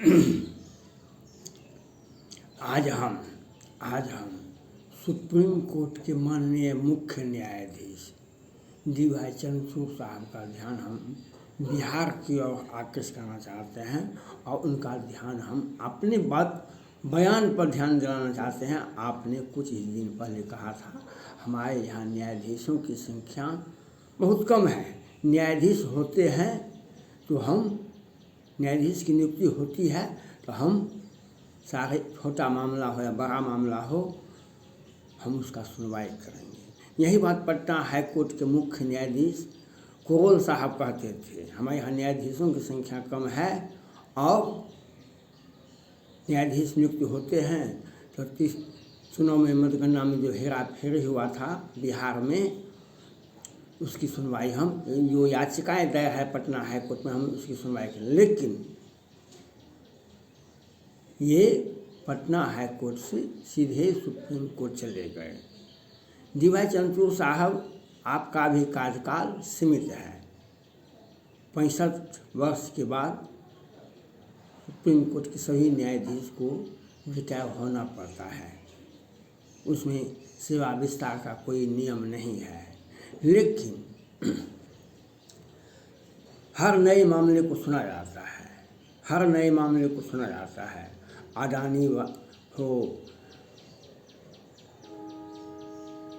आज हम supreme court के माननीय मुख्य न्यायाधीश डी.वाई. चंद्रचूड़ साहब का ध्यान हम बिहार की ओर आकृष्ट करना चाहते हैं और उनका ध्यान हम अपने बयान पर ध्यान दिलाना चाहते हैं। आपने कुछ ही दिन पहले कहा था हमारे यहाँ न्यायाधीशों की संख्या बहुत कम है, न्यायाधीश होते हैं तो हम न्यायाधीश की नियुक्ति होती है तो हम सारे छोटा मामला हो या बड़ा मामला हो हम उसका सुनवाई करेंगे। यही बात पटना हाई कोर्ट के मुख्य न्यायाधीश कोरोल साहब कहते थे। हमारे यहाँ न्यायाधीशों की संख्या कम है और न्यायाधीश नियुक्त होते हैं तो 30 चुनाव में मतगणना में जो हेरा फेरी हुआ था बिहार में, उसकी सुनवाई हम जो याचिकाएं दायर है पटना हाई कोर्ट में हम उसकी सुनवाई करें। लेकिन ये पटना हाई कोर्ट से सीधे सुप्रीम कोर्ट चले गए। डी.वाई. चंद्रचूड़ साहब, आपका भी कार्यकाल सीमित है। 65 वर्ष के बाद सुप्रीम कोर्ट के सभी न्यायाधीश को रिटायर होना पड़ता है, उसमें सेवा विस्तार का कोई नियम नहीं है। लेकिन हर नए मामले को सुना जाता है, हर नए मामले को सुना जाता है।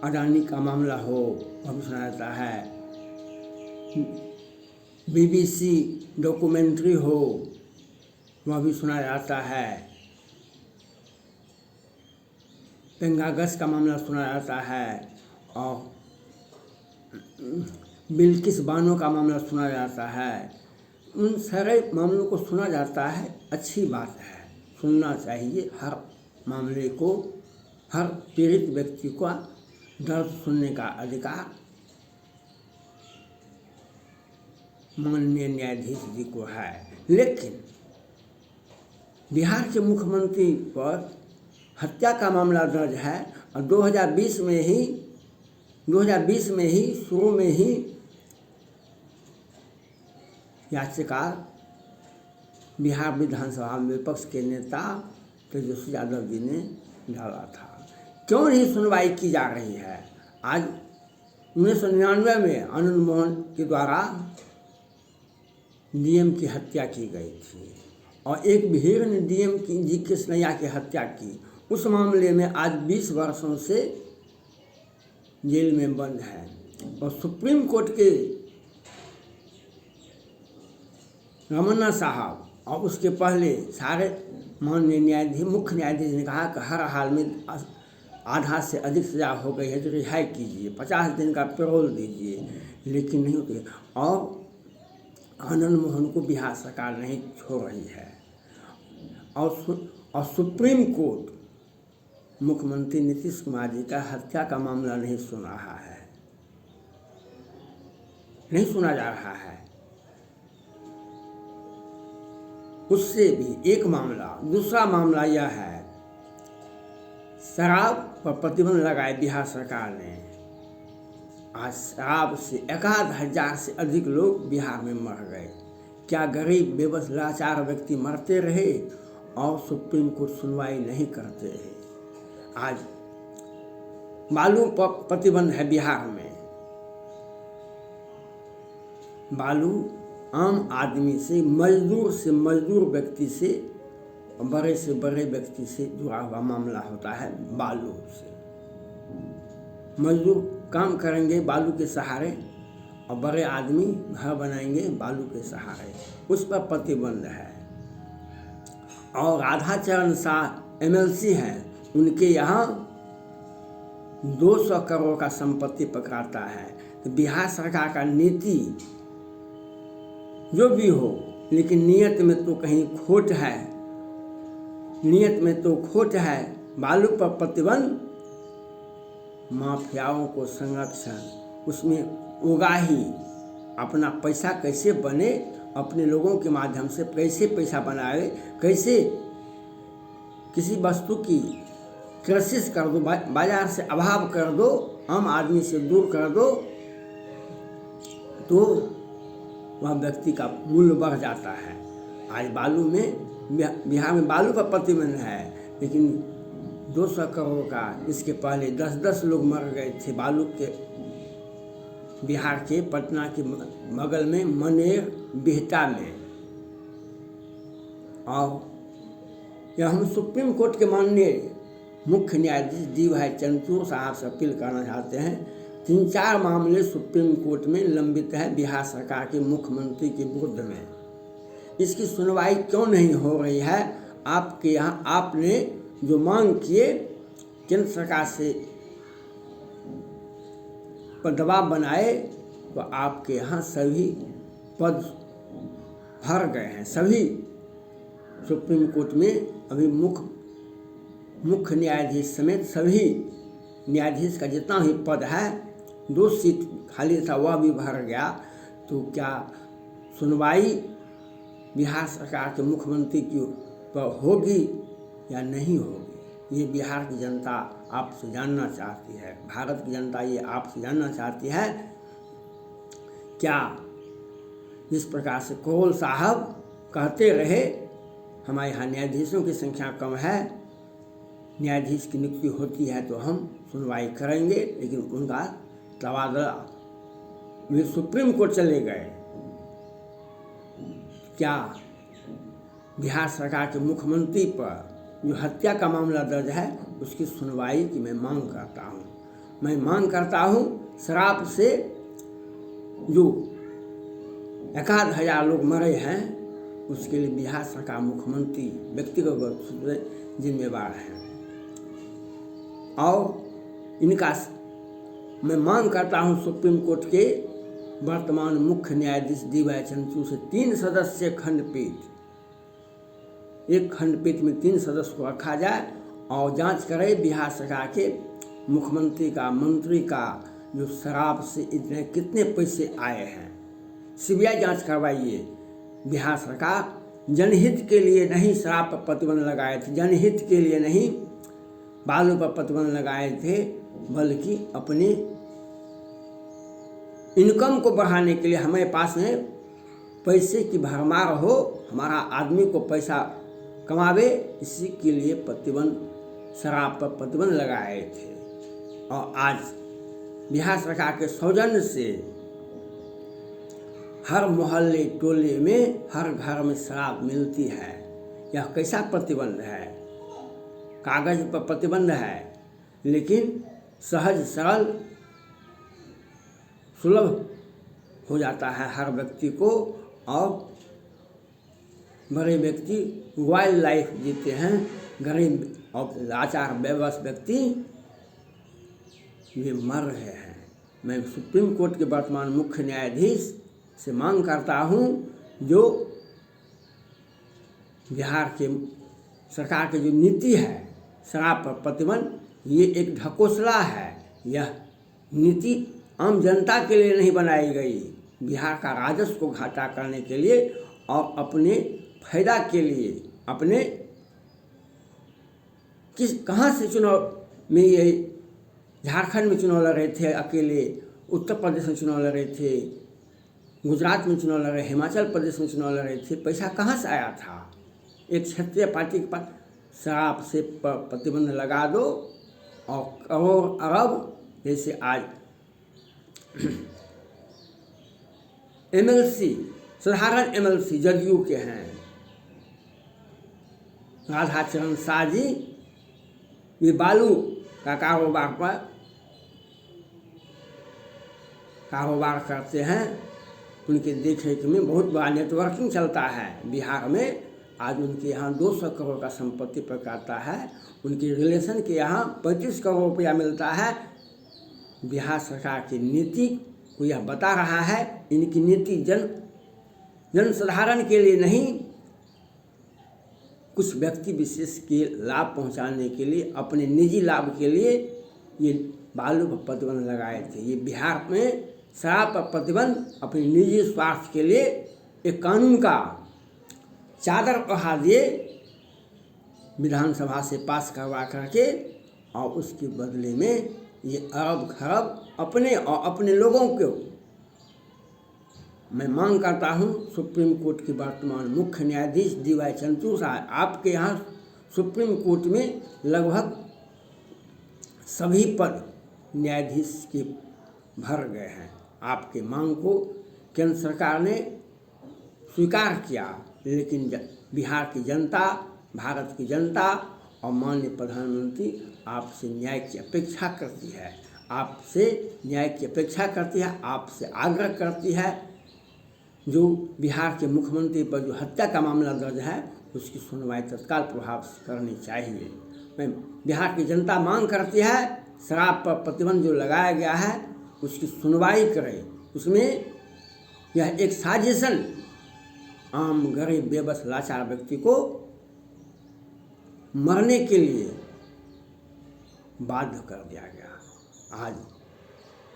अडानी का मामला हो वह भी सुना जाता है, BBC डॉक्यूमेंट्री हो वह भी सुना जाता है, पेंगागस का मामला सुना जाता है और बिल्किस बानो का मामला सुना जाता है। उन सारे मामलों को सुना जाता है, अच्छी बात है, सुनना चाहिए। हर मामले को, हर पीड़ित व्यक्ति का दर्द सुनने का अधिकार माननीय न्यायाधीश जी को है। लेकिन बिहार के मुख्यमंत्री पर हत्या का मामला दर्ज है और 2020 में ही शुरू में ही याचिका बिहार विधानसभा में विपक्ष के नेता तेजस्वी यादव जी ने डाला था। क्यों नहीं सुनवाई की जा रही है? आज 1999 में आनंद मोहन के द्वारा डीएम की हत्या की गई थी और एक भीड़ ने डीएम की जी कृष्णैया की हत्या की। उस मामले में आज 20 वर्षों से जेल में बंद है और सुप्रीम कोर्ट के रमन्ना साहब और उसके पहले सारे माननीय न्यायाधीश, मुख्य न्यायाधीश ने कहा कि हर हाल में आधा से अधिक सजा हो गई है तो रिहाई कीजिए, 50 दिन का पैरोल दीजिए, लेकिन नहीं होती। और आनंद मोहन को बिहार सरकार नहीं छोड़ रही है और सुप्रीम कोर्ट मुख्यमंत्री नीतीश कुमार जी का हत्या का मामला नहीं सुन रहा है, नहीं सुना जा रहा है। उससे भी एक मामला, दूसरा मामला यह है, शराब पर प्रतिबंध लगाए बिहार सरकार ने। आज शराब से 1000 से अधिक लोग बिहार में मर गए। क्या गरीब बेबस लाचार व्यक्ति मरते रहे और सुप्रीम कोर्ट सुनवाई नहीं करते रहे? आज बालू पर प्रतिबंध है बिहार में। बालू आम आदमी से मजदूर व्यक्ति से बड़े व्यक्ति से जुड़ा हुआ मामला होता है। बालू से मजदूर काम करेंगे बालू के सहारे और बड़े आदमी घर बनाएंगे बालू के सहारे, उस पर प्रतिबंध है। और राधाचरण शाह MLC हैं, उनके यहाँ 200 करोड़ का संपत्ति पकड़ाता है। तो बिहार सरकार का नीति जो भी हो, लेकिन नीयत में तो कहीं खोट है, नीयत में तो खोट है। बालू पर प्रतिबंध, माफियाओं को संरक्षण, उसमें उगाही, अपना पैसा कैसे बने, अपने लोगों के माध्यम से कैसे पैसा बनाए, कैसे किसी वस्तु की क्राइसिस कर दो, बाजार से अभाव कर दो, आम आदमी से दूर कर दो, तो वह व्यक्ति का मूल्य बढ़ जाता है। आज बालू में, बिहार में बालू पर प्रतिबंध है, लेकिन 200 करोड़ का, इसके पहले 10-10 लोग मर गए थे बालू के। बिहार के पटना के बगल में मनेर बिहटा में। और यह हम सुप्रीम कोर्ट के माननीय मुख्य न्यायाधीश डी.वाई. चंद्रचूड़ साहब से अपील करना चाहते हैं। 3-4 मामले सुप्रीम कोर्ट में लंबित है बिहार सरकार के मुख्यमंत्री के विरुद्ध में। इसकी सुनवाई क्यों नहीं हो रही है? आपके यहाँ आपने जो मांग किए केंद्र सरकार से पर दबाव बनाए, तो आपके यहाँ सभी पद भर गए हैं। सभी सुप्रीम कोर्ट में अभी मुख्य न्यायाधीश समेत सभी न्यायाधीश का जितना भी पद है, 2 सीट खाली था वह भी भर गया। तो क्या सुनवाई बिहार सरकार के मुख्यमंत्री की पर होगी या नहीं होगी? ये बिहार की जनता आपसे जानना चाहती है, भारत की जनता ये आपसे जानना चाहती है। क्या जिस प्रकार से कोल साहब कहते रहे हमारे यहाँ न्यायाधीशों की संख्या कम है, न्यायाधीश की नियुक्ति होती है तो हम सुनवाई करेंगे, लेकिन उनका तबादला वे सुप्रीम कोर्ट चले गए। क्या बिहार सरकार के मुख्यमंत्री पर जो हत्या का मामला दर्ज है उसकी सुनवाई की मैं मांग करता हूँ। मैं मांग करता हूँ शराब से जो 1000 लोग मरे हैं उसके लिए बिहार सरकार मुख्यमंत्री व्यक्तिगत रूप से जिम्मेवार है। और इनका मैं मांग करता हूँ सुप्रीम कोर्ट के वर्तमान मुख्य न्यायाधीश डी.वाई. चंद्रचूड़ से 3 सदस्यीय खंडपीठ, एक खंडपीठ में 3 सदस्य को रखा जाए और जांच करे बिहार सरकार के मुख्यमंत्री का, मंत्री का जो शराब से इतने कितने पैसे आए हैं। सीबीआई जांच करवाइए। बिहार सरकार जनहित के लिए नहीं शराब पर प्रतिबंध लगाए थे, जनहित के लिए नहीं बालू पर प्रतिबंध लगाए थे, बल्कि अपने इनकम को बढ़ाने के लिए हमारे पास में पैसे की भरमार हो, हमारा आदमी को पैसा कमावे, इसी के लिए प्रतिबंध, शराब पर प्रतिबंध लगाए थे। और आज बिहार सरकार के सौजन्य से हर मोहल्ले टोले में हर घर में शराब मिलती है। यह कैसा प्रतिबंध है? कागज पर प्रतिबंध है, लेकिन सहज सरल सुलभ हो जाता है हर व्यक्ति को। और बड़े व्यक्ति वाइल्ड लाइफ जीते हैं, गरीब और लाचार बेबस व्यक्ति ये मर रहे हैं। मैं सुप्रीम कोर्ट के वर्तमान मुख्य न्यायाधीश से मांग करता हूँ, जो बिहार के सरकार की जो नीति है शराब पर प्रतिबंध, ये एक ढकोसला है। यह नीति आम जनता के लिए नहीं बनाई गई, बिहार का राजस्व को घाटा करने के लिए और अपने फायदा के लिए। अपने कहाँ से चुनाव में, ये झारखंड में चुनाव लड़ रहे थे अकेले, उत्तर प्रदेश में चुनाव लड़ रहे थे, गुजरात में चुनाव लड़ रहे, हिमाचल प्रदेश में चुनाव लड़ रहे थे। पैसा कहाँ से आया था? एक क्षेत्रीय पार्टी के पास शराब से प्रतिबंध लगा दो और करोड़ अरब, जैसे आज एमएलसी, साधारण एमएलसी जदयू के हैं राधाचरण शाह जी, ये बालू का कारोबार करते हैं। उनके देखरेख में बहुत बड़ा नेटवर्किंग चलता है बिहार में। आज उनके यहाँ 200 करोड़ का संपत्ति प्रकाता है, उनके रिलेशन के यहाँ 35 करोड़ रुपया मिलता है। बिहार सरकार की नीति को यह बता रहा है, इनकी नीति जन साधारण के लिए नहीं, कुछ व्यक्ति विशेष के लाभ पहुंचाने के लिए, अपने निजी लाभ के लिए ये बालू पर प्रतिबंध लगाए थे। ये बिहार में शराब पर प्रतिबंध अपने निजी स्वार्थ के लिए एक कानून का चादर ओढ़ा दिए, विधानसभा से पास करवा करके, और उसके बदले में ये अरब खरब अपने और अपने लोगों को मैं मांग करता हूँ सुप्रीम कोर्ट के वर्तमान मुख्य न्यायाधीश DY चंद्रचूड़ साहब, आपके यहाँ सुप्रीम कोर्ट में लगभग सभी पद न्यायाधीश के भर गए हैं। आपके मांग को केंद्र सरकार ने स्वीकार किया, लेकिन बिहार की जनता, भारत की जनता और माननीय प्रधानमंत्री आपसे न्याय की अपेक्षा करती है, आपसे न्याय की अपेक्षा करती है, आपसे आग्रह करती है। जो बिहार के मुख्यमंत्री पर जो हत्या का मामला दर्ज है उसकी सुनवाई तत्काल प्रभाव से करनी चाहिए। बिहार की जनता मांग करती है शराब पर प्रतिबंध जो लगाया गया है उसकी सुनवाई करें। उसमें यह एक साजिशन आम गरीब बेबस लाचार व्यक्ति को मरने के लिए बाध्य कर दिया गया। आज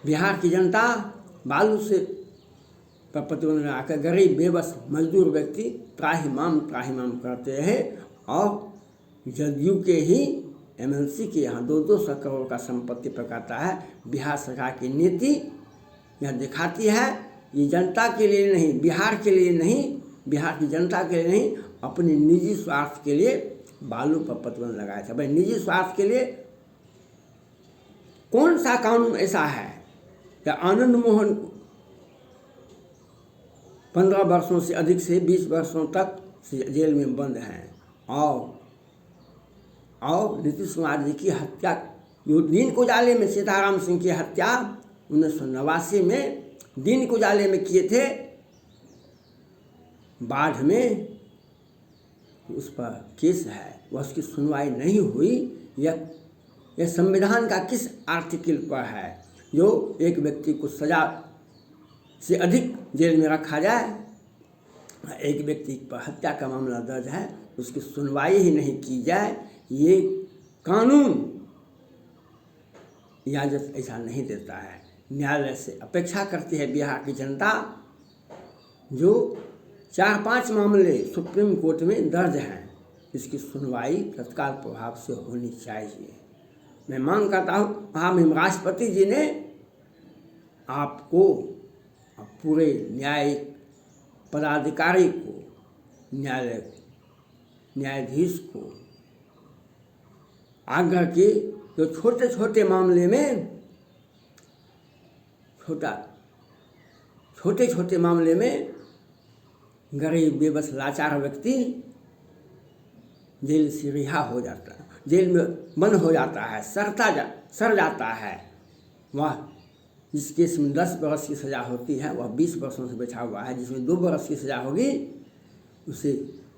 बिहार की जनता बालू से पर प्रतिबंध लगाकर गरीब बेबस मजदूर व्यक्ति त्राहिमाम करते हैं और जदयू के ही MLC के यहाँ 200 करोड़ का संपत्ति पकाता है। बिहार सरकार की नीति यह दिखाती है ये जनता के लिए नहीं, बिहार के लिए नहीं, बिहार की जनता के लिए नहीं, अपने निजी स्वार्थ के लिए बालू पर प्रतिबंध लगाया था। भाई निजी स्वार्थ के लिए कौन सा कानून ऐसा है कि आनंद मोहन 15 वर्षों से अधिक से 20 वर्षों तक जेल में बंद हैं और नीतीश कुमार जी की हत्या दीन कुजाले में सीताराम सिंह की हत्या 1989 में दीन कुजाले में किए थे। बाढ़ में उस पर केस है, वह उसकी सुनवाई नहीं हुई। यह संविधान का किस आर्टिकल पर है जो एक व्यक्ति को सजा से अधिक जेल में रखा जाए? एक व्यक्ति पर हत्या का मामला दर्ज है, उसकी सुनवाई ही नहीं की जाए। ये कानून इजाज़त ऐसा नहीं देता है। न्यायालय से अपेक्षा करती है बिहार की जनता, जो 4-5 मामले सुप्रीम कोर्ट में दर्ज हैं, इसकी सुनवाई तत्काल प्रभाव से होनी चाहिए। मैं मांग करता हूँ महामहिम राष्ट्रपति जी ने आपको पूरे न्यायिक पदाधिकारी को, न्यायाधीश को आग्रह की जो छोटे छोटे मामले में गरीब बेबस लाचार व्यक्ति जेल से रिहा हो जाता है, जेल में बंद हो जाता है, सर जाता है। वह जिस केस में 10 वर्ष की सज़ा होती है वह 20 वर्षों से बैठा हुआ है, जिसमें 2 वर्ष की सज़ा होगी उसे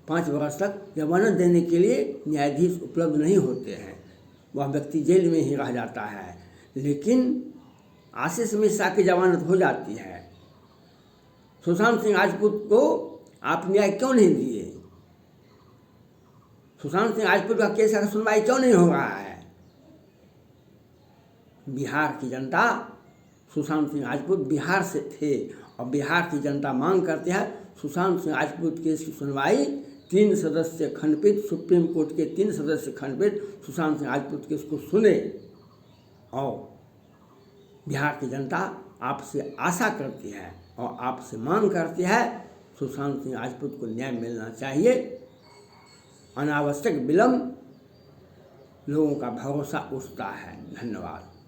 5 वर्ष तक जमानत देने के लिए न्यायाधीश उपलब्ध नहीं होते हैं, वह व्यक्ति जेल में ही रह जाता है। लेकिन आशीष मिश्रा की जमानत हो जाती है। सुशांत सिंह राजपूत को आप न्याय क्यों नहीं दिए? सुशांत सिंह राजपूत का केस का सुनवाई क्यों नहीं हो रहा है? बिहार की जनता, सुशांत सिंह राजपूत बिहार से थे और बिहार की जनता मांग करती है सुशांत सिंह राजपूत केस की सुनवाई 3 सदस्य खंडपीठ, सुप्रीम कोर्ट के 3 सदस्य खंडपीठ सुशांत सिंह राजपूत केस को सुने। और बिहार की जनता आपसे आशा करती है और आपसे मांग करती है सुशांत सिंह राजपूत को न्याय मिलना चाहिए। अनावश्यक विलंब लोगों का भरोसा उठता है। धन्यवाद।